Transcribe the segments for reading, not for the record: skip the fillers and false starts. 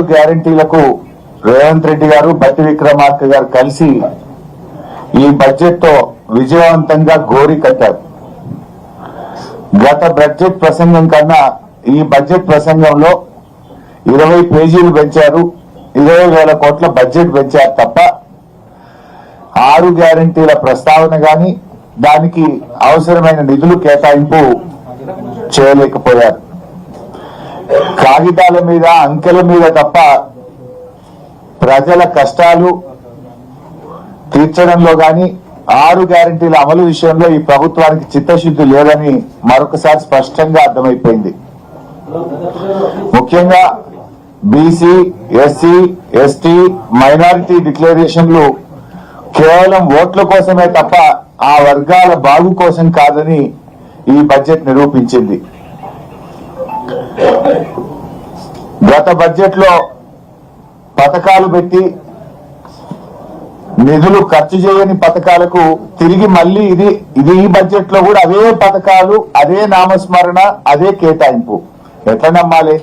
6 గ్యారెంటీలకు రేవంత్ రెడ్డి గారు బట్టి విక్రమార్క గారు కలిసి ఈ బడ్జెట్ తో విజయవంతంగా గోరి కట్టారు. గత బడ్జెట్ ప్రసంగం కన్నా ఈ బడ్జెట్ ప్రసంగంలో 20 పేజీలు పెంచారు, 20,000 కోట్ల బడ్జెట్ పెంచారు తప్ప 6 గ్యారెంటీల ప్రస్తావన గాని దానికి అవసరమైన నిధులు కేటాయింపు చేయలేకపోయారు. కాగితాల మీద అంకెల మీద తప్ప ప్రజల కష్టాలు తీర్చడంలో గాని 6 గ్యారెంటీల అమలు విషయంలో ఈ ప్రభుత్వానికి చిత్తశుద్ధి లేదని మరొకసారి స్పష్టంగా అర్థమైపోయింది. ముఖ్యంగా బీసీ, ఎస్సీ, ఎస్టీ, మైనారిటీ డిక్లరేషన్లు కేవలం ఓట్ల కోసమే తప్ప ఆ వర్గాల బాగు కోసం కాదని ఈ బడ్జెట్ నిరూపించింది. గత బడ్జెట్ లో పథకాలు పెట్టి నిధులు ఖర్చు చేయని పథకాలకు తిరిగి మళ్లీ ఇది ఈ బడ్జెట్ లో కూడా అవే పథకాలు, అదే నామస్మరణ, అదే కేటాయింపు. ఎట్లా నమ్మాలి?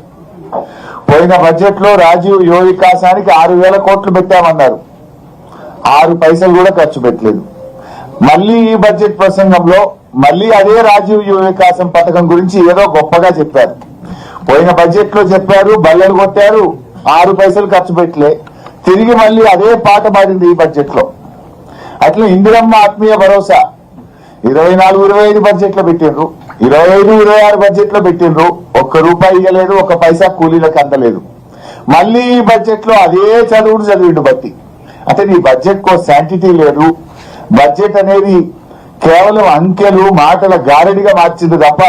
పోయిన బడ్జెట్ లో రాజీవ్ యువ వికాసానికి 6,000 కోట్లు పెట్టామన్నారు, 6 పైసలు కూడా ఖర్చు పెట్టలేదు. మళ్లీ ఈ బడ్జెట్ ప్రసంగంలో మళ్లీ అదే రాజీవ్ యువ వికాసం పథకం గురించి ఏదో గొప్పగా చెప్పారు. పోయిన బడ్జెట్ లో చెప్పారు, బల్లెలు కొట్టారు, 6 పైసలు ఖర్చు పెట్టలే. తిరిగి మళ్లీ అదే పాట పాడింది ఈ బడ్జెట్ లో. అట్లా ఇందిరమ్మ ఆత్మీయ భరోసా 24-25 బడ్జెట్ లో పెట్టిండ్రు, 25-26 బడ్జెట్ లో పెట్టిండ్రు, ₹1 ఇవ్వలేదు, 1 పైసా కూలీలకు అందలేదు. మళ్లీ ఈ బడ్జెట్ లో అదే చదివిండు బట్టి. అంటే నీ బడ్జెట్ కో శాంటిటీ లేదు. బడ్జెట్ అనేది కేవలం అంకెలు, మాటల గారడిగా మార్చింది తప్ప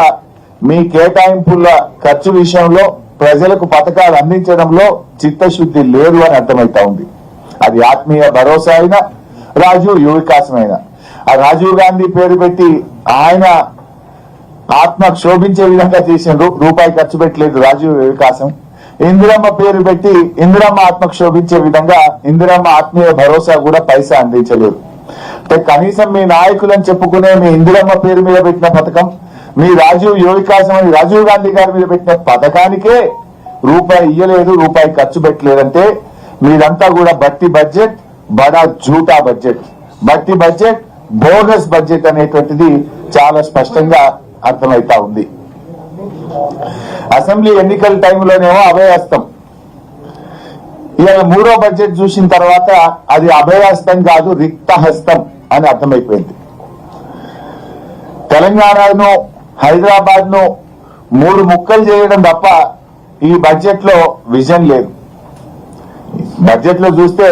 మీ కేటాయింపుల ఖర్చు విషయంలో, ప్రజలకు పథకాలు అందించడంలో చిత్తశుద్ధి లేదు అని అర్థమైతా ఉంది. అది ఆత్మీయ భరోసా అయినా, రాజీవ్ యువ వికాసం అయినా. ఆ రాజీవ్ గాంధీ పేరు పెట్టి ఆయన ఆత్మ క్షోభించే విధంగా చేసిండ్రు, ₹1 ఖర్చు పెట్టలేదు రాజీవ్ యువ వికాసం. ఇందిరమ్మ పేరు పెట్టి ఇందిరమ్మ ఆత్మ క్షోభించే విధంగా ఇందిరమ్మ ఆత్మీయ భరోసా కూడా పైసా అందించలేదు. అంటే కనీసం మీ నాయకులను చెప్పుకునే మీ ఇందిరమ్మ పేరు మీద పెట్టిన పథకం, మీ రాజీవ్ యువ వికాసం అని రాజీవ్ గాంధీ గారి మీద పెట్టిన పథకానికే ₹1 ఇయ్యలేదు, ₹1 ఖర్చు పెట్టలేదంటే మీదంతా కూడా బట్టి బడ్జెట్, బడా జూటా బడ్జెట్, బట్టి బడ్జెట్, బోగస్ బడ్జెట్ అనేటువంటిది చాలా స్పష్టంగా అర్థమైతా ఉంది. అసెంబ్లీ ఎన్నికల టైంలోనేమో అభయహస్తం, ఇవాళ 3వ బడ్జెట్ చూసిన తర్వాత అది అభయహస్తం కాదు, రిక్తహస్తం అని అర్థమైపోయింది. తెలంగాణను, హైదరాబాద్ ను 3 ముక్కలు చేయడం తప్ప ఈ బడ్జెట్ లో విజన్ లేదు. బడ్జెట్ లో చూస్తే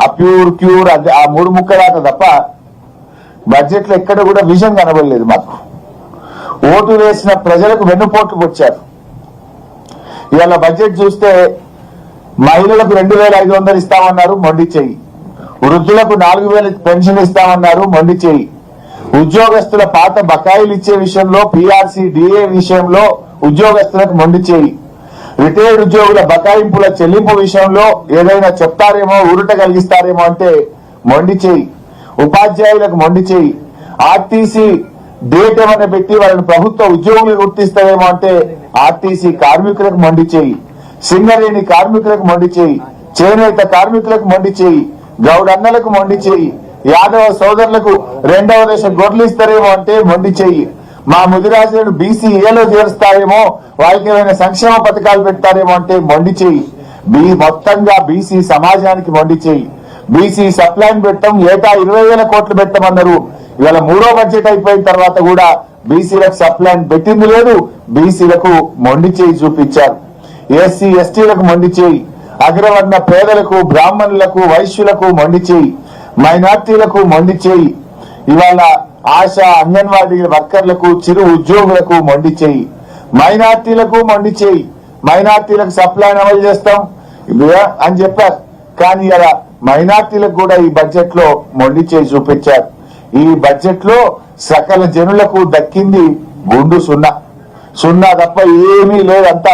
ఆ క్యూర్ ఆ 3 ముక్కలాట తప్ప బడ్జెట్ లో ఎక్కడ కూడా విజన్ కనబడలేదు. మాకు ఓటు వేసిన ప్రజలకు వెన్నుపోట్లు వచ్చారు. ఇవాళ బడ్జెట్ చూస్తే మహిళలకు 2,500 ఇస్తామన్నారు, మొండి చెయ్యి. వృద్ధులకు 4,000 పెన్షన్ ఇస్తామన్నారు, మొండి చెయ్యి. ఉద్యోగస్తుల పాత బకాయిలు ఇచ్చే విషయంలో, పీఆర్సీ, డిఏ విషయంలో ఉద్యోగస్తులకు మొండి చెయ్యి. రిటైర్డ్ ఉద్యోగుల బకాయింపుల చెల్లింపు విషయంలో ఏదైనా చెప్తారేమో, ఊరట కలిగిస్తారేమో అంటే మొండి చెయ్యి. ఉపాధ్యాయులకు మొండి చెయ్యి. ఆర్టీసీ డేట్ ఏమైనా పెట్టి వాళ్ళని ప్రభుత్వ ఉద్యోగులు గుర్తిస్తారేమో అంటే ఆర్టీసీ కార్మికులకు మొండి చెయ్యి. సింగరేణి కార్మికులకు మొండి చెయ్యి. చేనేత కార్మికులకు మొండి చెయ్యి. గౌడన్నలకు మొండి చెయ్యి. యాదవ సోదరులకు 2వ దశ గొర్రెలు ఇస్తారేమో అంటే మొండి చెయ్యి. మా ముదిరాజులను బీసీఏలో చేరుస్తారేమో, వాళ్ళకి ఏమైనా సంక్షేమ పథకాలు పెడతారేమో అంటే మొండి చెయ్యి. మొత్తంగా బీసీ సమాజానికి మొండి చెయ్యి. బీసీ సప్లైన్ పెట్టడం, ఏటా 20,000 కోట్లు పెట్టమన్నారు. ఇవాళ 3వ బడ్జెట్ అయిపోయిన తర్వాత కూడా బీసీలకు సప్లైన్ పెట్టింది లేదు, బీసీలకు మొండి చెయ్యి చూపించారు. ఎస్సీ ఎస్టీలకు మొండి చెయ్యి. అగ్రవర్ణ పేదలకు, బ్రాహ్మణులకు, వైశ్యులకు మొండి చెయ్యి. మైనార్టీలకు మొండి చెయ్యి. ఇవాళ ఆశా, అంగన్వాడీ వర్కర్లకు, చిరు ఉద్యోగులకు మొండి చెయ్యి. మైనార్టీలకు మొండి చెయ్యి. మైనార్టీలకు సప్లైన్ అమలు చేస్తాం అని చెప్పారు, కానీ ఇలా మైనార్టీలకు కూడా ఈ బడ్జెట్ లో మొండి చేయి చూపించారు. ఈ బడ్జెట్ లో సకల జనులకు దక్కింది గుండు సున్నా తప్ప ఏమీ లేదంతా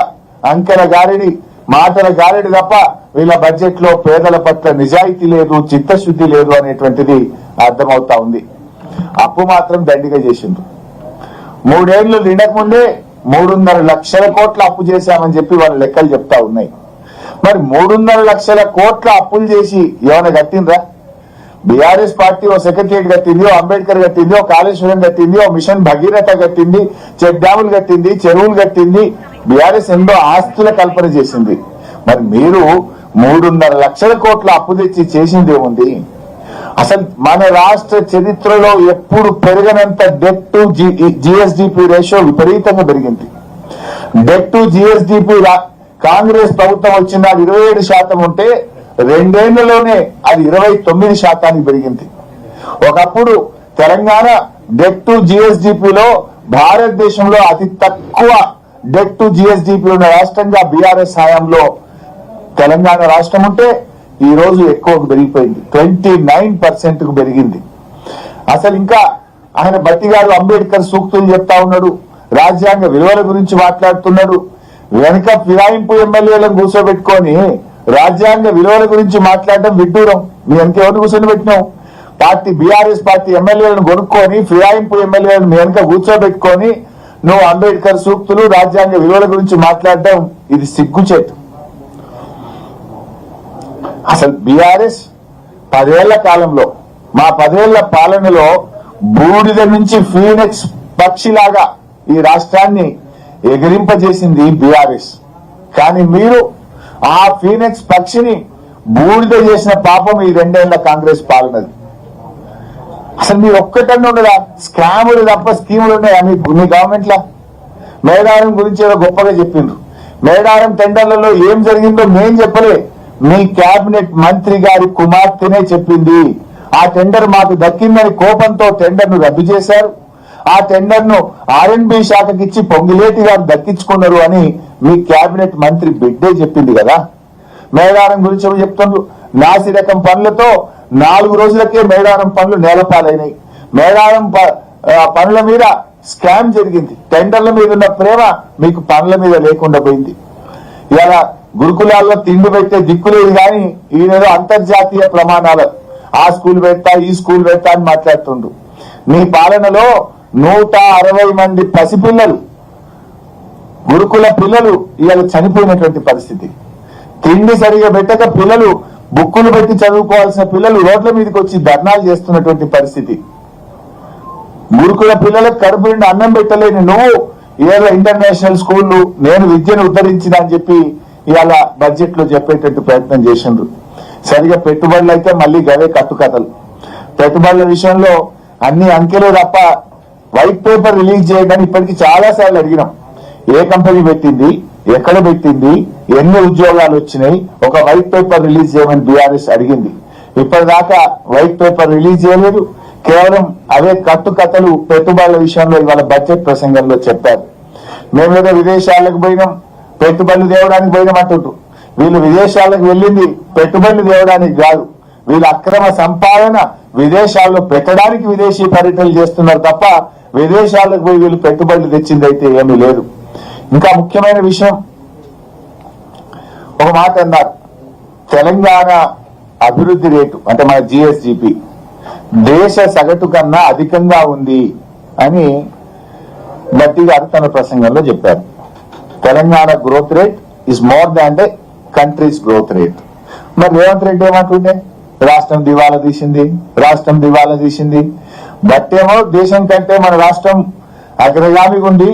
అంకెల గారిడి, మాటల గారిడి తప్ప వీళ్ళ బడ్జెట్ లో పేదల పట్ల నిజాయితీ లేదు, చిత్తశుద్ధి లేదు అనేటువంటిది అర్థమవుతా ఉంది. అప్పు మాత్రం దండిగా చేసిండ్రు. 3 ఏళ్లు నిండక ముందే 3.5 లక్షల కోట్ల అప్పు చేశామని చెప్పి వాళ్ళ లెక్కలు చెప్తా ఉన్నాయి. మరి 3.5 లక్షల కోట్ల అప్పులు చేసి ఏమైనా కట్టిండ్రా? బీఆర్ఎస్ పార్టీ ఓ సెక్రటరియట్ కట్టింది, ఓ అంబేద్కర్ కట్టింది, ఓ కాళేశ్వరం కట్టింది, ఓ మిషన్ భగీరథ కట్టింది, చెక్ డ్యాములు కట్టింది, చెరువులు కట్టింది. బీఆర్ఎస్ ఎన్నో ఆస్తుల కల్పన చేసింది. మరి మీరు 3.5 లక్షల కోట్ల అప్పు తెచ్చి చేసింది ఏముంది? అసలు మన రాష్ట్ర చరిత్రలో ఎప్పుడు పెరగనంత డెట్ టు జిఎస్డిపి రేషియో విపరీతంగా పెరిగింది. డెట్ టు జిఎస్డిపి కాంగ్రెస్ ప్రభుత్వం వచ్చిన 27% ఉంటే 2 ఏళ్లలోనే అది 29% పెరిగింది. ఒకప్పుడు తెలంగాణ డెట్ టు జిఎస్డిపిలో భారతదేశంలో అతి తక్కువ డెట్ టు జిఎస్డిపి ఉన్న రాష్ట్రంగా బీఆర్ఎస్ హయాంలో తెలంగాణ రాష్ట్రం ఉంటే ఈ రోజు ఎక్కువకు పెరిగిపోయింది. 29% కు పెరిగింది. అసలు ఇంకా ఆయన బట్టి గారు అంబేద్కర్ సూక్తులు చెప్తా ఉన్నాడు, రాజ్యాంగ విలువల గురించి మాట్లాడుతున్నాడు. వెనుక ఫిరాయింపు ఎమ్మెల్యేలను కూర్చోబెట్టుకొని రాజ్యాంగ విలువల గురించి మాట్లాడడం విడ్డూరం. మీ వెనక ఎవరిని కూర్చొని పెట్టినావు? పార్టీ బీఆర్ఎస్ పార్టీ ఎమ్మెల్యేలను కొనుక్కొని ఫిరాయింపు ఎమ్మెల్యేలను మీ వెనక కూర్చోబెట్టుకొని నువ్వు అంబేద్కర్ సూక్తులు రాజ్యాంగ విలువల గురించి మాట్లాడడం ఇది సిగ్గుచేటు. అసలు బీఆర్ఎస్ 10 ఏళ్ల కాలంలో, మా 10 ఏళ్ల పాలనలో బూడిద నుంచి ఫీనిక్స్ పక్షిలాగా ఈ రాష్ట్రాన్ని ఎగిరింపజేసింది బీఆర్ఎస్. కానీ మీరు ఆ ఫీనిక్స్ పక్షిని బూడిద చేసిన పాపం ఈ 2 ఏళ్ల కాంగ్రెస్ పాలనది. అసలు మీరు ఒక్కటన్నా ఉండదా? స్కాములు తప్ప స్కీములు ఉన్నాయా మీ గవర్నమెంట్ లా? మేడారం గురించి ఏదో గొప్పగా చెప్పిండ్రు. మేడారం టెండర్లలో ఏం జరిగిందో మేం చెప్పలే, మీ కేబినెట్ మంత్రి గారి కుమార్తెనే చెప్పింది. ఆ టెండర్ మాకు దక్కిందని కోపంతో టెండర్ ను రద్దు చేశారు. ఆ టెండర్ ను ఆర్ఎండ్బి శాఖకి ఇచ్చి పొంగిలేటి గారు దక్కించుకున్నారు అని మీ కేబినెట్ మంత్రి బిడ్డే చెప్పింది కదా. మేడారం గురించి చెప్తున్నారు. నాసి రకం పనులతో 4 రోజులకే మేడారం పనులు నేలపాలైనాయి. మేడారం పనుల మీద స్కామ్ జరిగింది. టెండర్ల మీద ఉన్న ప్రేమ మీకు పనుల మీద లేకుండా పోయింది. ఇలా గురుకులాల్లో తిండి పెట్టే దిక్కులేదు కానీ ఈయనేదో అంతర్జాతీయ ప్రమాణాలు ఆ స్కూల్ పెడతా ఈ స్కూల్ పెడతా అని మాట్లాడుతుండ్రు. మీ పాలనలో 160 మంది పసిపిల్లలు, గురుకుల పిల్లలు ఇవాళ చనిపోయినటువంటి పరిస్థితి. తిండి సరిగా పెట్టక పిల్లలు, బుక్కులు పెట్టి చదువుకోవాల్సిన పిల్లలు రోడ్ల మీదకి వచ్చి ధర్నాలు చేస్తున్నటువంటి పరిస్థితి. గురుకుల పిల్లలకు కడుపు నిండి అన్నం పెట్టలేని నువ్వు ఏదో ఇంటర్నేషనల్ స్కూళ్లు నేను విద్యను ఉద్ధరించిన అని చెప్పి ఇవాళ బడ్జెట్ లో చెప్పేటట్టు ప్రయత్నం చేసిండ్రు. సరిగా పెట్టుబడులు అయితే మళ్ళీ గవే కట్టుకథలు. పెట్టుబడుల విషయంలో అన్ని అంకెలు తప్ప వైట్ పేపర్ రిలీజ్ చేయడానికి ఇప్పటికీ చాలా సార్లు అడిగినాం. ఏ కంపెనీ పెట్టింది, ఎక్కడ పెట్టింది, ఎన్ని ఉద్యోగాలు వచ్చినాయి, ఒక వైట్ పేపర్ రిలీజ్ చేయమని బీఆర్ఎస్ అడిగింది. ఇప్పటిదాకా వైట్ పేపర్ రిలీజ్ చేయలేదు. కేవలం అవే కట్టుకథలు పెట్టుబడుల విషయంలో ఇవాళ బడ్జెట్ ప్రసంగంలో చెప్పారు. మేమేదో విదేశాలకు పోయినాం, పెట్టుబడులు తేవడానికి పోయినామంటుంటూ. వీళ్ళు విదేశాలకు వెళ్ళింది పెట్టుబడులు తేవడానికి కాదు, వీళ్ళ అక్రమ సంపాదన విదేశాల్లో పెట్టడానికి విదేశీ పర్యటనలు చేస్తున్నారు తప్ప విదేశాలకు పోయి వీళ్ళు పెట్టుబడులు తెచ్చింది అయితే ఏమీ లేదు. ఇంకా ముఖ్యమైన విషయం, ఒక మాట అన్నారు, తెలంగాణ అభివృద్ధి రేటు అంటే మన జిఎస్డిపి దేశ సగటు కన్నా అధికంగా ఉంది అని బట్టి గారు తన ప్రసంగంలో చెప్పారు. Telangana growth rate is more than the countries growth rate. మరి రేవంత్ రెడ్డి ఏమంటుండే, రాష్ట్రం దివాలా తీసింది, రాష్ట్రం దివాలా తీసింది. బట్టేమో దేశం కంటే మన రాష్ట్రం అగ్రగామిగా ఉండి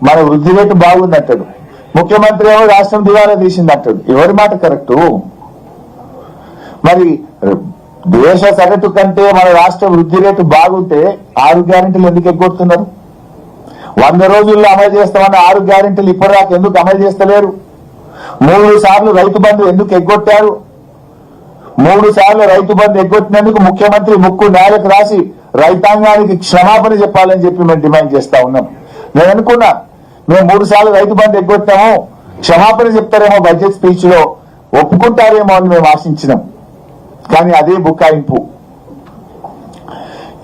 మన వృద్ధి రేటు బాగుంది అంటాడు. ముఖ్యమంత్రి ఏమో రాష్ట్రం దివాలా తీసింది అంటాడు. ఎవరి మాట కరెక్టు? మరి దేశ సగటు కంటే మన రాష్ట్ర వృద్ధి రేటు బాగుంటే 6 గ్యారెంటీలు ఎందుకు ఎగ్గొడుతున్నారు? 100 రోజుల్లో అమలు చేస్తామన్న 6 గ్యారెంటీలు ఇప్పటిదాకా ఎందుకు అమలు చేస్తలేరు? 3 సార్లు రైతు బంధు ఎందుకు ఎగ్గొట్టారు? 3 సార్లు రైతు బంధు ఎగ్గొట్టినందుకు ముఖ్యమంత్రి ముక్కు నేలకు రాసి రైతాంగానికి క్షమాపణ చెప్పాలని చెప్పి మేము డిమాండ్ చేస్తా ఉన్నాం. నేను అనుకున్నా మేము 3 సార్లు రైతు బంధు ఎగ్గొట్టాము, క్షమాపణ చెప్తారేమో బడ్జెట్ స్పీచ్ లో, ఒప్పుకుంటారేమో అని మేము ఆశించినాం. కానీ అదే బుకాయింపు.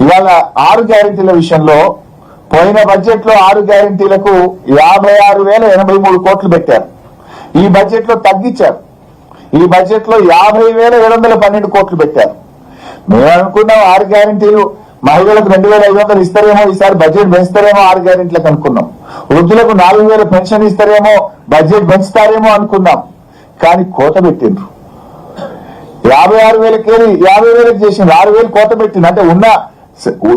ఇవాళ 6 గ్యారెంటీల విషయంలో పోయిన బడ్జెట్ లో 6 గ్యారెంటీలకు 56,083 కోట్లు పెట్టారు. ఈ బడ్జెట్ లో తగ్గించారు. ఈ బడ్జెట్ లో 50,712 కోట్లు పెట్టారు. మేము అనుకున్నాం 6 గ్యారెంటీలు మహిళలకు 2,500 ఇస్తారేమో, ఈసారి బడ్జెట్ పెంచుతారేమో 6 గ్యారెంటీలకు అనుకున్నాం. వృద్ధులకు 4,000 పెన్షన్ ఇస్తారేమో, బడ్జెట్ పెంచుతారేమో అనుకున్నాం. కానీ కోత పెట్టిండ్రు. 56,000 50,000 చేసిండ్రు. 6,000 కోత పెట్టింది. అంటే ఉన్న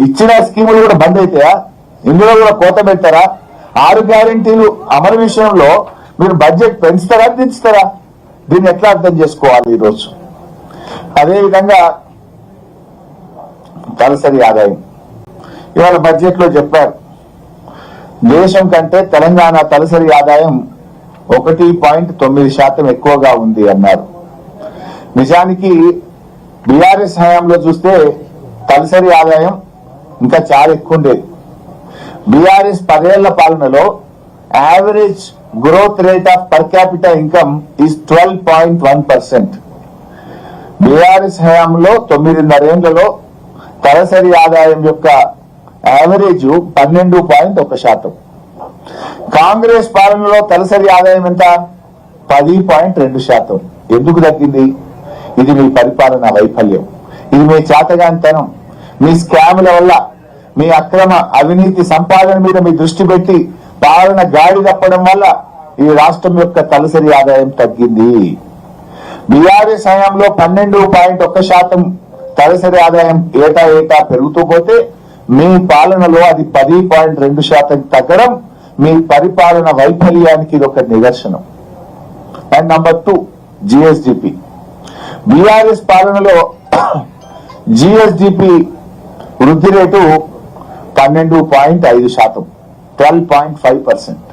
ఇచ్చిన స్కీములు కూడా బంద్ అవుతాయా? ఇందులో కూడా కోత పెట్టారా? 6 గ్యారెంటీలు అమలు విషయంలో మీరు బడ్జెట్ పెంచుతారా దించుతారా? దీన్ని ఎట్లా అర్థం చేసుకోవాలి ఈరోజు? అదేవిధంగా తలసరి ఆదాయం ఇవాళ బడ్జెట్ లో చెప్పారు, దేశం కంటే తెలంగాణ తలసరి ఆదాయం 1.9% ఎక్కువగా ఉంది అన్నారు. నిజానికి బీఆర్ఎస్ హయాంలో చూస్తే తలసరి ఆదాయం ఇంకా చాలా ఎక్కువ ఉండేది. బీఆర్ఎస్ 10 ఏళ్ల పాలనలో average growth rate of per capital income is 12.1%. BRS హయాంలో 9.5 ఏళ్లలో తలసరి ఆదాయం యొక్క యావరేజ్ 12.1%. కాంగ్రెస్ పాలనలో తలసరి ఆదాయం ఎంత? 10.2%. ఎందుకు తగ్గింది? ఇది మీ పరిపాలన వైఫల్యం, ఇది మీ చేతగానితనం, మీ స్కాముల వల్ల, మీ అక్రమ అవినీతి సంపాదన మీద మీ దృష్టి పెట్టి పాలన గాడి తప్పడం వల్ల ఈ రాష్ట్రం యొక్క తలసరి ఆదాయం తగ్గింది. బీఆర్ఎస్ హయాంలో 12.1% తలసరి ఆదాయం ఏటా పెరుగుతూ పోతే మీ పాలనలో అది 10.2% తగ్గడం మీ పరిపాలన వైఫల్యానికి ఇది ఒక నిదర్శనం. And number 2, GSDP. బీఆర్ఎస్ పాలనలో జిఎస్డిపి వృద్ధి రేటు 12.5%, 12.5%.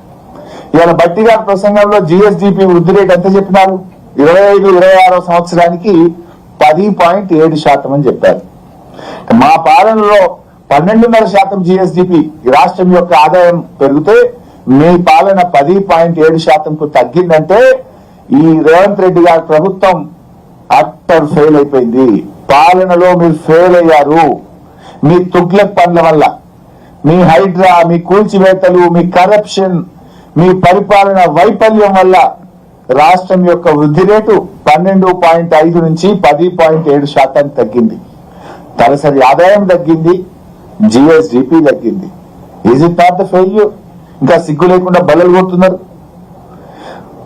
ఇవాళ బట్టి గారి ప్రసంగంలో జిఎస్డిపి వృద్ధి రేటు ఎంత చెప్పినారు? 25-26 సంవత్సరానికి 10.7% అని చెప్పారు. మా పాలనలో 12.5% జిఎస్డిపి రాష్ట్రం యొక్క ఆదాయం పెరిగితే మీ పాలన 10.7%కు తగ్గిందంటే ఈ రేవంత్ రెడ్డి గారి ప్రభుత్వం అట్టర్ ఫెయిల్ అయిపోయింది. పాలనలో మీరు ఫెయిల్ అయ్యారు. మీ తుగ్లక్ పనుల వల్ల, మీ హైడ్రా, మీ కూల్చివేతలు, మీ కరప్షన్, మీ పరిపాలన వైఫల్యం వల్ల రాష్ట్రం యొక్క వృద్ధి రేటు 12.5 నుంచి 10.7% తగ్గింది. తలసరి ఆదాయం తగ్గింది, జిఎస్డిపి తగ్గింది. Is it not the failure? ఇంకా సిగ్గు లేకుండా బల్లలు కొడుతున్నారు.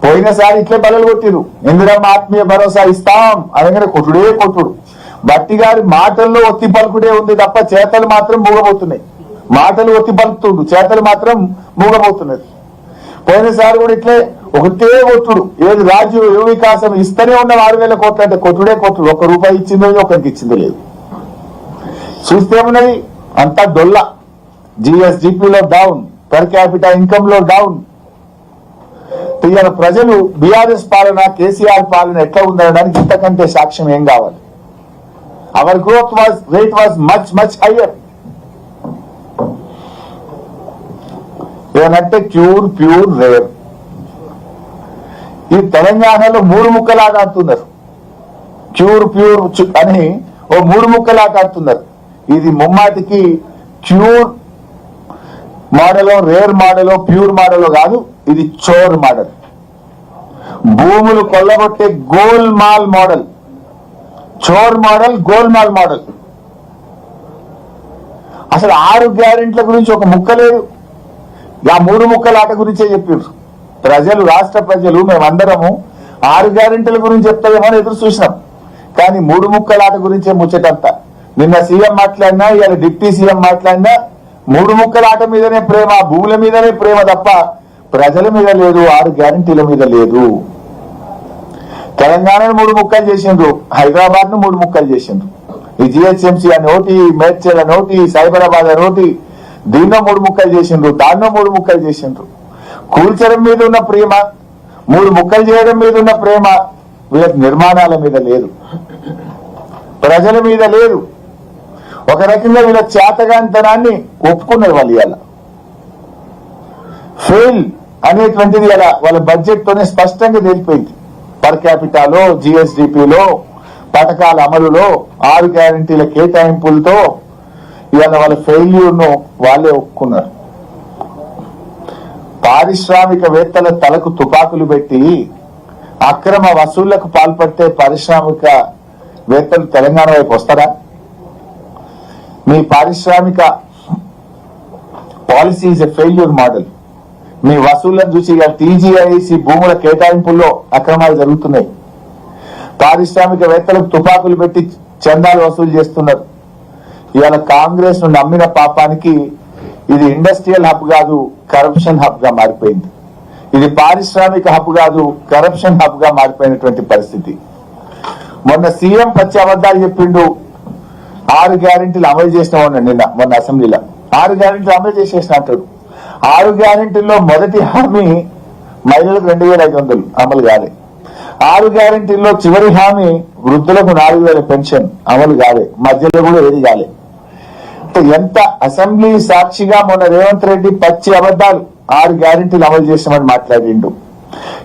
పోయినసారి ఇట్లే బల్లలు కొట్టిరు. ఇందిరమ్మ ఆత్మీయ భరోసా ఇస్తాం అనగానే కొట్టుడే కొట్టుడు. బట్టి గారి మాటల్లో ఒత్తి పలుకుడే ఉంది తప్ప చేతలు మాత్రం మూగబోతున్నాయి. మాటలు ఒత్తి పలుకుతుండు, చేతలు మాత్రం మూగబోతున్నది. పోయినసారి కూడా ఇట్లే ఒకటే కొట్టుడు. ఏది రాజు యువ వికాసం ఇస్తూనే ఉన్న 6,000 కోట్లు అంటే కొట్టుడే కొట్టుడు. ₹1 ఇచ్చిందో ఒకరికి ఇచ్చిందో లేదు. చూస్తే ఉన్నది అంతా డొల్ల. జిఎస్డిపిలో డౌన్, పర్ క్యాపిటల్ ఇన్కమ్ లో డౌన్. ఇవాళ ప్రజలు బీఆర్ఎస్ పాలన, కేసీఆర్ పాలన ఎట్లా ఉందనడానికి ఇంతకంటే సాక్ష్యం ఏం కావాలి? Our growth rate was much higher. ఏమంటే ప్యూర్ రేర్. ఈ తెలంగాణలో 3 ముక్కలాగా ఆడుతున్నారు. ప్యూర్ అని ఓ 3 ముక్కలాగా ఆడుతున్నారు. ఇది ముమ్మాటికి ప్యూర్ మోడలో, రేర్ మోడలో, ప్యూర్ మోడలో కాదు. ఇది చోర్ మోడల్. భూములు కొల్లగొట్టే గోల్మాల్ మోడల్. చోర్ మోడల్, గోల్మాల్ మోడల్. అసలు 6 గ్యారెంటీల గురించి ఒక ముక్క లేదు. ఆ 3 ముక్కల ఆట గురించే చెప్పారు ప్రజలు. రాష్ట్ర ప్రజలు మేమందరము 6 గ్యారెంటీల గురించి చెప్తామో ఎదురు చూసినాం. కానీ 3 ముక్కల ఆట గురించే ముచ్చటంతా. నిన్న సీఎం మాట్లాడినా, ఇవాళ డిప్యూటీ సీఎం మాట్లాడినా 3 ముక్కల ఆట మీదనే ప్రేమ, భూముల మీదనే ప్రేమ తప్ప ప్రజల మీద లేదు, 6 గ్యారెంటీల మీద లేదు. తెలంగాణను 3 ముక్కలు చేసిండ్రు, హైదరాబాద్ ను 3 ముక్కలు చేసిండ్రు. ఈ జిహెచ్ఎంసీ అని ఒకటి, మేడ్చల్ అని ఒకటి, సైబరాబాద్ అని ఒకటి, దీన్నో 3 ముక్కలు చేసిండ్రు, దాన్నో 3 ముక్కలు చేసిండ్రు. కూల్చడం మీద ఉన్న ప్రేమ, 3 ముక్కలు చేయడం మీద ఉన్న ప్రేమ వీళ్ళకి నిర్మాణాల మీద లేదు, ప్రజల మీద లేదు. ఒక రకంగా వీళ్ళ చేతగాంతనాన్ని ఒప్పుకున్నారు వాళ్ళు. ఇవాళ ఫెయిల్ అనేటువంటిది ఇలా వాళ్ళ బడ్జెట్ తోనే స్పష్టంగా తెలిపోయింది. పర్ క్యాపిటాలో, జిఎస్డిపిలో, పథకాల అమలులో, 6 గ్యారెంటీల కేటాయింపులతో ఇవాళ వాళ్ళ ఫెయిల్యూర్ ను వాళ్ళే ఒప్పుకున్నారు. పారిశ్రామికవేత్తల తలకు తుపాకులు పెట్టి అక్రమ వసూళ్లకు పాల్పడితే పారిశ్రామికవేత్తలు తెలంగాణ వైపు వస్తారా? మీ పారిశ్రామిక policy is a failure model. మీ వసూళ్లను చూసి ఇక టీజీఐసి భూముల కేటాయింపుల్లో అక్రమాలు జరుగుతున్నాయి. పారిశ్రామికవేత్తలకు తుపాకులు పెట్టి చందాలు వసూలు చేస్తున్నారు. ఇవాళ కాంగ్రెస్ ను నమ్మిన పాపానికి ఇది ఇండస్ట్రియల్ హబ్ కాదు, కరప్షన్ హబ్ గా మారిపోయింది. ఇది పారిశ్రామిక హబ్ కాదు, కరప్షన్ హబ్ గా మారిపోయినటువంటి పరిస్థితి. మొన్న సీఎం పచ్చి అబద్ధాలు చెప్పిండు. 6 గ్యారెంటీలు అమలు చేసినామన్న నిన్న మొన్న అసెంబ్లీలో 6 గ్యారెంటీలు అమలు చేసేసిన అంటాడు. 6 గ్యారెంటీల్లో మొదటి హామీ మహిళలకు 2500 అమలు కాలే. 6 గ్యారెంటీల్లో చివరి హామీ వృద్ధులకు 4000 పెన్షన్ అమలు కాలే. మధ్యలో కూడా ఏది కాలే. ఎంత అసెంబ్లీ సాక్షిగా మొన్న రేవంత్ రెడ్డి పచ్చి అబద్ధాలు 6 గ్యారెంటీలు అమలు చేసామని మాట్లాడిండు.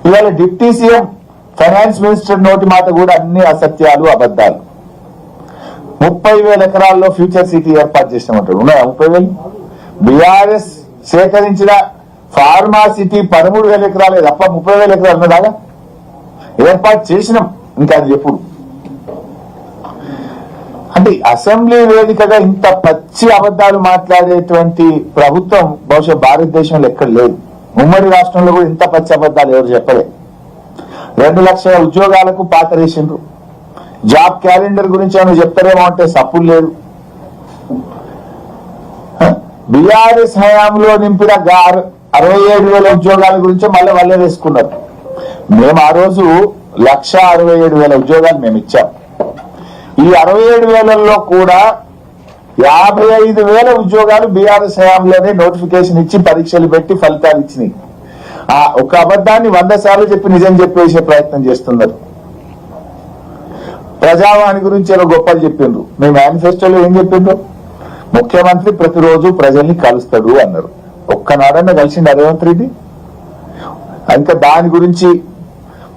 ఇవాళ డిప్యూటీ సీఎం ఫైనాన్స్ మినిస్టర్ నోటి మాట కూడా అన్ని అసత్యాలు, అబద్ధాలు. 30,000 ఎకరాల్లో ఫ్యూచర్ సిటీ ఏర్పాటు చేసినామంటాడు. ఉన్నాయా 30,000? బీఆర్ఎస్ సేకరించిన ఫార్మా సిటీ 13,000 ఎకరాలే తప్ప 30,000 ఎకరాలు ఉన్నదాగా ఏర్పాటు చేసినాం. ఇంకా అది ఎప్పుడు అంటే అసెంబ్లీ వేదికగా ఇంత పచ్చి అబద్ధాలు మాట్లాడేటువంటి ప్రభుత్వం బహుశా భారతదేశంలో ఎక్కడ లేదు. ఉమ్మడి రాష్ట్రంలో కూడా ఇంత పచ్చి అబద్ధాలు ఎవరు చెప్పలే. 2 లక్షల ఉద్యోగాలకు పాతరేసిండ్రు. జాబ్ క్యాలెండర్ గురించి ఏమైనా చెప్తారేమో అంటే సప్పులు లేదు. బీఆర్ఎస్ హయాంలో నింపిన 67,000 ఉద్యోగాల గురించి మళ్ళీ వాళ్ళే వేసుకున్నారు. మేము ఆ రోజు 1,67,000 ఉద్యోగాలు మేము ఇచ్చాం. ఈ 67,000లో కూడా 55,000 ఉద్యోగాలు బీఆర్ఎస్ హయాంలోనే నోటిఫికేషన్ ఇచ్చి పరీక్షలు పెట్టి ఫలితాలు ఇచ్చినాయి. ఆ ఒక అబద్ధాన్ని 100 సార్లు చెప్పి నిజం చెప్పేసే ప్రయత్నం చేస్తున్నారు. ప్రజావాణి గురించి ఏదో గొప్పలు చెప్పిండ్రు. మీ మేనిఫెస్టోలో ఏం చెప్పిండ్రు? ముఖ్యమంత్రి ప్రతిరోజు ప్రజల్ని కలుస్తాడు అన్నారు. ఒక్కనాడన్నా కలిసిండు రేవంత్ రెడ్డి? ఇంకా దాని గురించి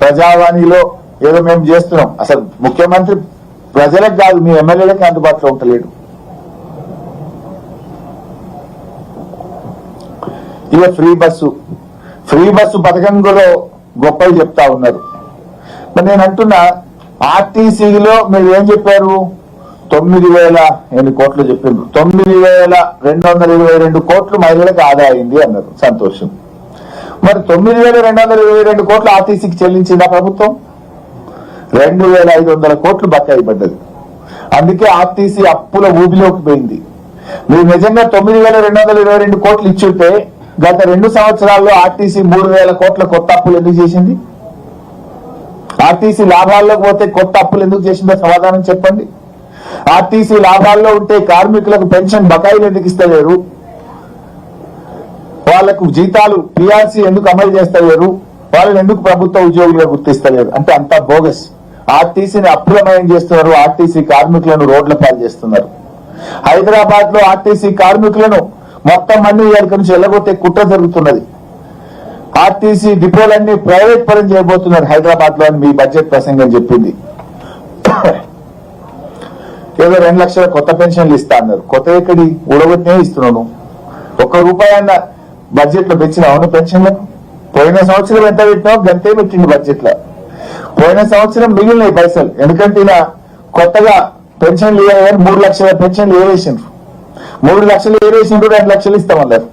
ప్రజావాణిలో ఏదో మేము చేస్తున్నాం. అసలు ముఖ్యమంత్రి ప్రజలకు కాదు, మీ ఎమ్మెల్యేలకి అందుబాటులో ఉంటలేడు. ఇక ఫ్రీ బస్సు పథకం కూడా గొప్పలు చెప్తా ఉన్నారు. మరి నేను అంటున్నా, ఆర్టీసీలో మీరు ఏం చెప్పారు? 9,000 కోట్లు చెప్పిండ్రు. 9,222 కోట్లు మహిళలకు ఆదా అయింది అన్నారు. సంతోషం. మరి 9,222 కోట్లు ఆర్టీసీకి చెల్లించిందా ప్రభుత్వం? 2,500 కోట్లు బకాయి పడ్డది. అందుకే ఆర్టీసీ అప్పుల ఊబిలోకి పోయింది. మీరు నిజంగా 9,222 కోట్లు ఇచ్చుంటే గత 2 సంవత్సరాల్లో ఆర్టీసీ 3,000 కోట్ల కొత్త అప్పులు ఎందుకు చేసింది? ఆర్టీసీ లాభాల్లోకి పోతే కొత్త అప్పులు ఎందుకు చేసిందో సమాధానం చెప్పండి. ఆర్టీసీ లాభాల్లో ఉంటే కార్మికులకు పెన్షన్ బకాయిలు ఎందుకు ఇస్తలేరు? వాళ్లకు జీతాలు పీఆర్సీ ఎందుకు అమలు చేస్తలేరు? వాళ్ళని ఎందుకు ప్రభుత్వ ఉద్యోగులుగా గుర్తిస్తలేరు? అంటే అంతా బోగస్. ఆర్టీసీని అప్రమయం చేస్తున్నారు. ఆర్టీసీ కార్మికులను రోడ్ల పాలు చేస్తున్నారు. హైదరాబాద్ లో ఆర్టీసీ కార్మికులను మొత్తం అన్ని ఇక్కడి నుంచి వెళ్ళగొట్టే కుట్ర జరుగుతున్నది. ఆర్టీసీ డిపోలన్నీ ప్రైవేట్ పరం చేయబోతున్నారు హైదరాబాద్ లో అని మీ బడ్జెట్ ప్రసంగం చెప్పింది. ఏదో 2 లక్షల కొత్త పెన్షన్లు ఇస్తా అన్నారు. కొత్త ఎక్కడి? ఊడగొట్టినే ఇస్తున్నాను. ₹1 అన్న బడ్జెట్ లో పెంచినావు పెన్షన్లకు? పోయిన సంవత్సరం ఎంత పెట్టినావు గంతే పెట్టింది బడ్జెట్ లో. పోయిన సంవత్సరం మిగిలినాయి పైసలు. ఎందుకంటే ఇలా కొత్తగా పెన్షన్లు ఇవ్వాలి. 3 లక్షల పెన్షన్లు ఏవేసిండ్రు. 3 లక్షలు ఏవేసిండ్రు, 2 లక్షలు ఇస్తామన్నారు.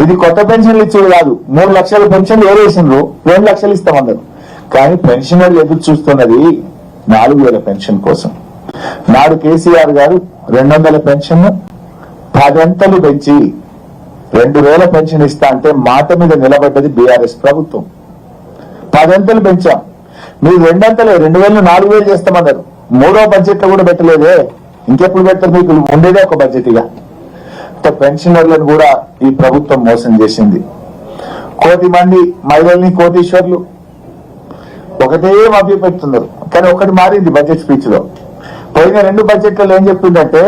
ఇది కొత్త పెన్షన్లు ఇచ్చేది కాదు. 3 లక్షల పెన్షన్లు ఏవేసిండ్రు, 2 లక్షలు ఇస్తామన్నారు. కానీ పెన్షనర్లు ఎదురు చూస్తున్నది 4,000 పెన్షన్ కోసం. నాడు కేసీఆర్ గారు 200 పెన్షన్ 10 అంతలు పెంచి 2,000 పెన్షన్ ఇస్తా అంటే మాట మీద నిలబడ్డది బీఆర్ఎస్ ప్రభుత్వం. 10 అంతలు పెంచాం. మీరు 2 అంతలే 2,000 4,000 చేస్తామన్నారు. 3వ బడ్జెట్ లో కూడా పెట్టలేదే. ఇంకెప్పుడు పెడతారు? మీకు ఉండేదే ఒక బడ్జెట్. ఇక పెన్షనర్లను కూడా ఈ ప్రభుత్వం మోసం చేసింది. 1,000,000 మంది మహిళల్ని కోటీశ్వర్లు ఒకటే మభ్యపెడుతున్నారు. కానీ ఒకటి మారింది బడ్జెట్ స్పీచ్ లో. పోయిన 2 బడ్జెట్లలో ఏం చెప్పిందంటే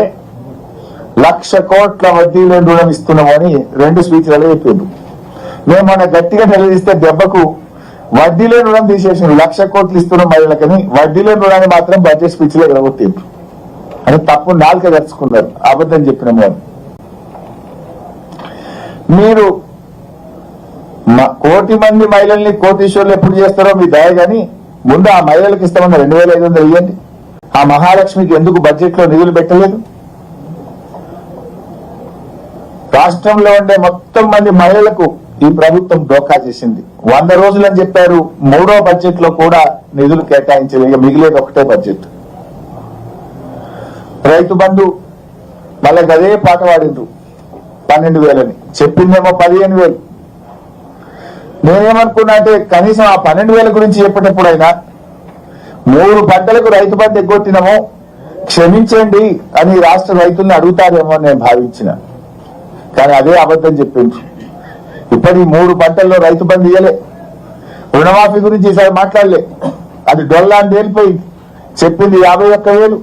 1,00,000 కోట్ల వడ్డీ లేని రుణం ఇస్తున్నామని 2 స్పీచ్లలో చెప్పిండు. మేము మన గట్టిగా నిలదీస్తే దెబ్బకు వడ్డీ లేని రుణం తీసేసిండు. 1,00,000 కోట్లు ఇస్తున్నాం మహిళలకని వడ్డీ లేని రుణాన్ని మాత్రం బడ్జెట్ స్పీచ్ లో ఎగరగొట్టిండ్రు. అని తప్పు నాలుక గడుచుకున్నారు. అబద్ధం చెప్పినాము అని. మీరు 1,00,000 మంది మహిళల్ని కోటీశ్వర్లు ఎప్పుడు చేస్తారో మీ దయ, గాని ముందు ఆ మహిళలకు ఇస్తామన్న 2,500 ఇవ్వండి. ఆ మహాలక్ష్మికి ఎందుకు బడ్జెట్ లో నిధులు పెట్టలేదు? రాష్ట్రంలో ఉండే మొత్తం మంది మహిళలకు ఈ ప్రభుత్వం డోకా చేసింది. 100 రోజులు అని చెప్పారు. 3వ బడ్జెట్ లో కూడా నిధులు కేటాయించలేదు. ఇక మిగిలేదు ఒకటే బడ్జెట్. రైతు బంధు మళ్ళీ అదే పాట పాడిండ్రు 12,000 చెప్పిందేమో 15,000. నేనేమనుకున్నా అంటే కనీసం ఆ 12,000 గురించి చెప్పేటప్పుడైనా 3 పంటలకు రైతు బంధు ఎగ్గొట్టినామో క్షమించండి అని రాష్ట్ర రైతుల్ని అడుగుతారేమో నేను భావించిన. కానీ అదే అబద్ధం చెప్పిండ్రు. ఇప్పటి 3 పంటల్లో రైతు బంధు ఇయ్యలే. రుణమాఫీ గురించి ఈసారి మాట్లాడలే. అది డొల్లా అని తేలిపోయింది. చెప్పింది 51,000,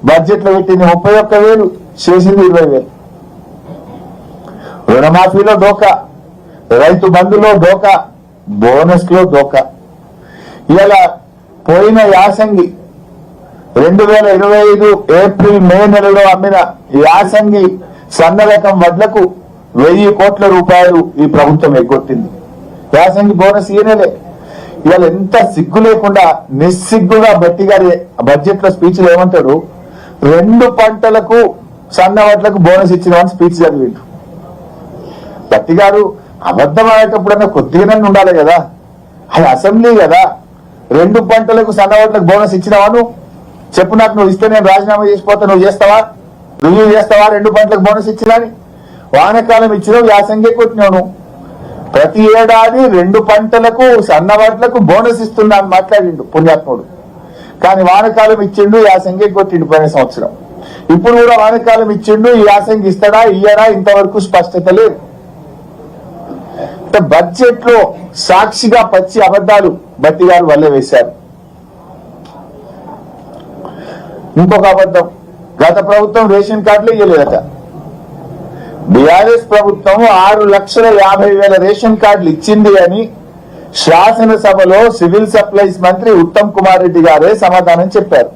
బడ్జెట్ లో పెట్టింది 31,000, చేసింది 20,000. రుణమాఫీలో డోకా, రైతు బంధులో డోకా, బోనస్ లో డోకా. ఇలా పోయిన యాసంగి 2025 ఏప్రిల్ మే నెలలో అమ్మిన యాసంగి సన్న రకం వడ్లకు 1,000 కోట్ల రూపాయలు ఈ ప్రభుత్వం ఎగ్గొట్టింది. యాసంగి బోనస్ ఈయనలే. ఇవాళ ఎంత సిగ్గు లేకుండా నిస్సిగ్గుగా బట్టి గారి బడ్జెట్ లో స్పీచ్లు ఏమంటాడు, 2 పంటలకు సన్న వడ్లకు బోనస్ ఇచ్చినామని స్పీచ్ చదివిండు. బట్టి గారు అబద్ధం ఆడేటప్పుడన్నా కొద్దిగానే ఉండాలి కదా. అది అసెంబ్లీ కదా. 2 పంటలకు సన్న వడ్లకు బోనస్ ఇచ్చినావాను చెప్పు నాకు. నువ్వు ఇస్తే నేను రాజీనామా చేసిపోతా. నువ్వు చేస్తావా? రివ్యూ చేస్తావా? 2 పంటలకు బోనస్ ఇచ్చినాని. వానకాలం ఇచ్చినావు, యాసంగే కొట్టినావు. ప్రతి ఏడాది 2 పంటలకు సన్న వడ్లకు బోనస్ ఇస్తున్నా అని మాట్లాడిండు పుణ్యాత్ముడు. కానీ వానకాలం ఇచ్చిండు, యాసంగే కొట్టిండు పోయిన సంవత్సరం. ఇప్పుడు కూడా వానకాలం ఇచ్చిండు, ఈ యాసంగి ఇస్తాడా ఇయ్యడా ఇంతవరకు స్పష్టత లేదు. బడ్జెట్ లో సాక్షిగా పచ్చి అబద్ధాలు బట్టి గారు వల్లే వేశారు. ఇంకొక అబద్ధం, గత ప్రభుత్వం రేషన్ కార్డులు ఇయ్యలేదట. బీఆర్ఎస్ ప్రభుత్వం 6,50,000 రేషన్ కార్డులు ఇచ్చింది అని శాసనసభలో సివిల్ సప్లైస్ మంత్రి ఉత్తమ్ కుమార్ రెడ్డి గారే సమాధానం చెప్పారు.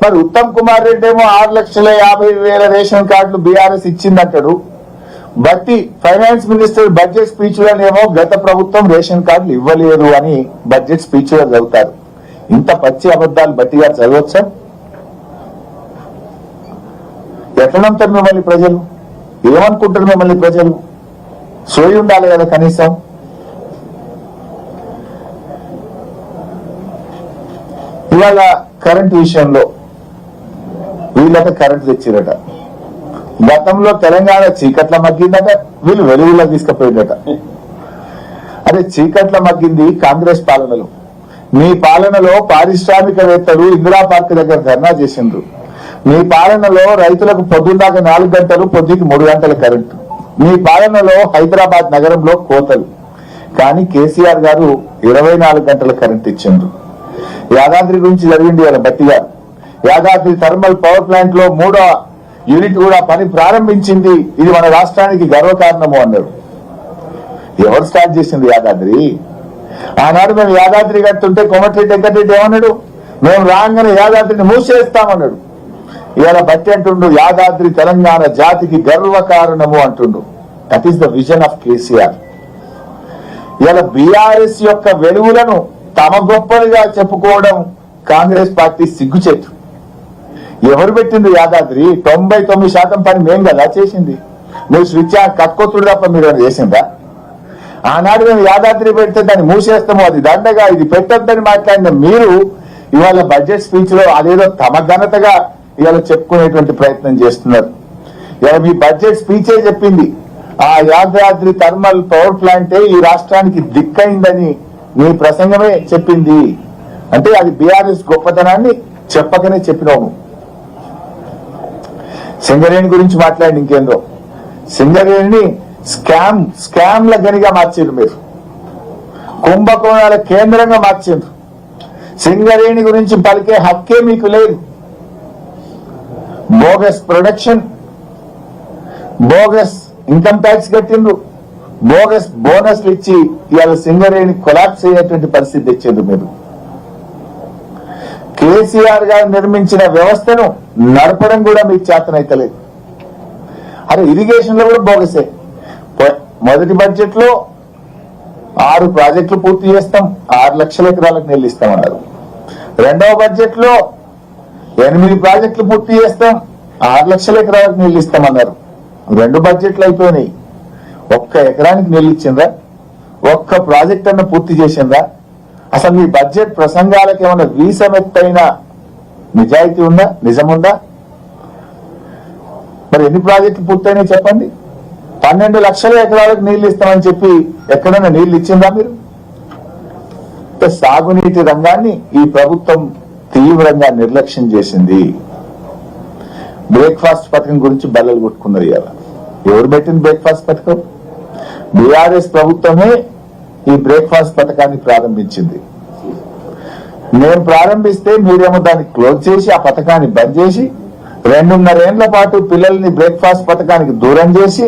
మరి ఉత్తమ్ కుమార్ రెడ్డి ఏమో 6,50,000 రేషన్ కార్డులు బీఆర్ఎస్ ఇచ్చిందంటాడు. బట్టి ఫైనాన్స్ మినిస్టర్ బడ్జెట్ స్పీచ్ లోనేమో గత ప్రభుత్వం రేషన్ కార్డులు ఇవ్వలేదు అని బడ్జెట్ స్పీచ్ లో చదువుతారు. ఇంత పచ్చి అబద్ధాలు బట్టి గారు చదవచ్చా? ఎట్లా నమ్ముతారు మిమ్మల్ని ప్రజలు? ఏమనుకుంటారు మిమ్మల్ని ప్రజలు? సోయి ఉండాలి కదా కనీసం. ఇవాళ కరెంట్ విషయంలో వీళ్ళట కరెంట్ తెచ్చిరట. గతంలో తెలంగాణ చీకట్ల మగ్గిందట, వీళ్ళు వెలుగులో తీసుకుపోయిందట. అదే చీకట్ల మగ్గింది కాంగ్రెస్ పాలనలో. మీ పాలనలో పారిశ్రామికవేత్తలు ఇందిరా పార్క్ దగ్గర ధర్నా చేసిండ్రు. మీ పాలనలో రైతులకు పొద్దున్నాక 4 గంటలు, పొద్దుకి 3 గంటల కరెంటు. మీ పాలనలో హైదరాబాద్ నగరంలో కోతలు. కానీ కేసీఆర్ గారు 24 గంటల కరెంట్ ఇచ్చిండ్రు. యాదాద్రి గురించి జరిగింది వాళ్ళ బట్టి గారు. యాదాద్రి థర్మల్ పవర్ ప్లాంట్ లో 3వ యూనిట్ కూడా పని ప్రారంభించింది. ఇది మన రాష్ట్రానికి గర్వకారణము అన్నారు. ఎవరు స్టార్ట్ చేసింది యాదాద్రి? ఆనాడు మేము యాదాద్రి కడుతుంటే కోమటిరెడ్డి వెంకటరెడ్డి ఏమన్నాడు, మేము రాగానే యాదాద్రిని మూసేస్తామన్నాడు. ఇవాళ బట్టి అంటుండు యాదాద్రి తెలంగాణ జాతికి గర్వకారణము అంటుండు. That is the vision of KCR. ఇవాళ బీఆర్ఎస్ యొక్క వెలుగులను తమ గొప్పలుగా చెప్పుకోవడం కాంగ్రెస్ పార్టీ సిగ్గుచేటు. ఎవరు పెట్టింది యాదాద్రి? 99% పని మేం కదా చేసింది. మీరు స్విచ్ కక్కొత్తుడు తప్ప మీరు చేసిందా? ఆనాడు మేము యాదాద్రి పెడితే దాన్ని మూసేస్తాము, అది దండగా, ఇది పెట్టొద్దని మాట్లాడిన మీరు ఇవాళ బడ్జెట్ స్పీచ్ లో అదేదో తమ ఘనతగా ఇవాళ చెప్పుకునేటువంటి ప్రయత్నం చేస్తున్నారు. ఇవాళ మీ బడ్జెట్ స్పీచే చెప్పింది ఆ యాదాద్రి థర్మల్ పవర్ ప్లాంటే ఈ రాష్ట్రానికి దిక్కైందని మీ ప్రసంగమే చెప్పింది. అంటే అది బీఆర్ఎస్ గొప్పతనాన్ని చెప్పకనే చెప్పినావు. సింగరేణి గురించి మాట్లాడి ఇంకేందో, సింగరేణిని స్కామ్ల గనిగా మార్చిండ్రు మీరు, కుంభకోణాల కేంద్రంగా మార్చిండ్రు. సింగరేణి గురించి పలికే హక్కే మీకు లేదు. Bogus production, bogus income tax కట్టిండ్రు, బోగస్ బోనస్లు ఇచ్చి ఇవాళ సింగరేణి కొలాప్స్ అయ్యేటువంటి పరిస్థితి తెచ్చిండ్రు మీరు. కేసీఆర్ గారు నిర్మించిన వ్యవస్థను నడపడం కూడా మీకు చేతనైతలేదు. అరే ఇరిగేషన్ లో కూడా బోగసే. మొదటి బడ్జెట్ లో 6 ప్రాజెక్టులు పూర్తి చేస్తాం, 6 లక్షల ఎకరాలకు నీళ్లు ఇస్తామన్నారు. రెండవ బడ్జెట్ లో 8 ప్రాజెక్టులు పూర్తి చేస్తాం, 6 లక్షల ఎకరాలకు నీళ్లు ఇస్తామన్నారు. 2 బడ్జెట్లు అయిపోయినాయి. ఒక్క ఎకరానికి నీళ్ళు ఇచ్చిందా? ఒక్క ప్రాజెక్ట్ అన్న పూర్తి చేసిందా? అసలు మీ బడ్జెట్ ప్రసంగాలకు ఏమైనా వీసమెత్తైన నిజాయితీ ఉందా? నిజముందా? మరి ఎన్ని ప్రాజెక్టులు పూర్తయినాయి చెప్పండి? 12 లక్షల ఎకరాలకు నీళ్లు ఇస్తామని చెప్పి ఎక్కడైనా నీళ్లు ఇచ్చిందా మీరు? సాగునీటి రంగాన్ని ఈ ప్రభుత్వం తీవ్రంగా నిర్లక్ష్యం చేసింది. బ్రేక్ఫాస్ట్ పథకం గురించి బల్లలు కొట్టుకున్నారు. ఇవాళ ఎవరు పెట్టింది బ్రేక్ఫాస్ట్ పథకం? బీఆర్ఎస్ ప్రభుత్వమే ఈ బ్రేక్ఫాస్ట్ పథకాన్ని ప్రారంభించింది. నేను ప్రారంభిస్తే మీరేమో దాన్ని క్లోజ్ చేసి ఆ పథకాన్ని బంద్ చేసి 2.5 ఏళ్ల పాటు పిల్లల్ని బ్రేక్ఫాస్ట్ పథకానికి దూరం చేసి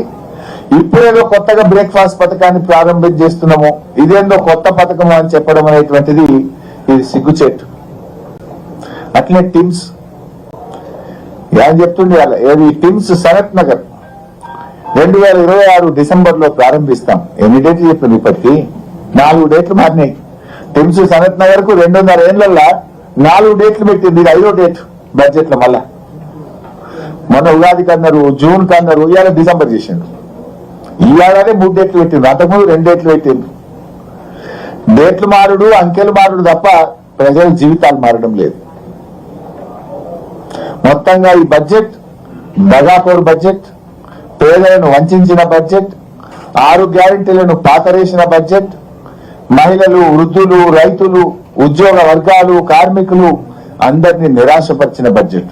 ఇప్పుడేదో కొత్తగా బ్రేక్ఫాస్ట్ పథకాన్ని ప్రారంభం చేస్తున్నాము, ఇదేందో కొత్త పథకము అని చెప్పడం అనేటువంటిది ఇది సిగ్గుచేటు. అట్లే టిమ్స్ ఏం చెప్తుండే ఏది టిమ్స్ సనత్ నగర్ 2026 డిసెంబర్ లో ప్రారంభిస్తాం. ఎన్ని డేట్లు చెప్పింది? ఇప్పటికి 4 డేట్లు మారినాయి. టిమ్స్ సనత్ నగర్ కు 2.5 ఏళ్లలో 4 డేట్లు పెట్టింది. ఇది 5వ డేట్ బడ్జెట్ లో. మళ్ళా మొన్న ఉగాది కన్నారు, జూన్ కన్నారు, ఇవాళ డిసెంబర్ చేసిండు. ఈ ఏడాది 3 డేట్లు పెట్టింది, అంతకుముందు 2 డేట్లు పెట్టింది. డేట్లు మారుడు, అంకెలు మారుడు తప్ప ప్రజల జీవితాలు మారడం లేదు. మొత్తంగా ఈ బడ్జెట్ దగాకోరు బడ్జెట్, పేదలను వంచిన బడ్జెట్, 6 గ్యారెంటీలను పాతరేసిన బడ్జెట్, మహిళలు, వృద్ధులు, రైతులు, ఉద్యోగ వర్గాలు, కార్మికులు అందరినీ నిరాశపరిచిన బడ్జెట్.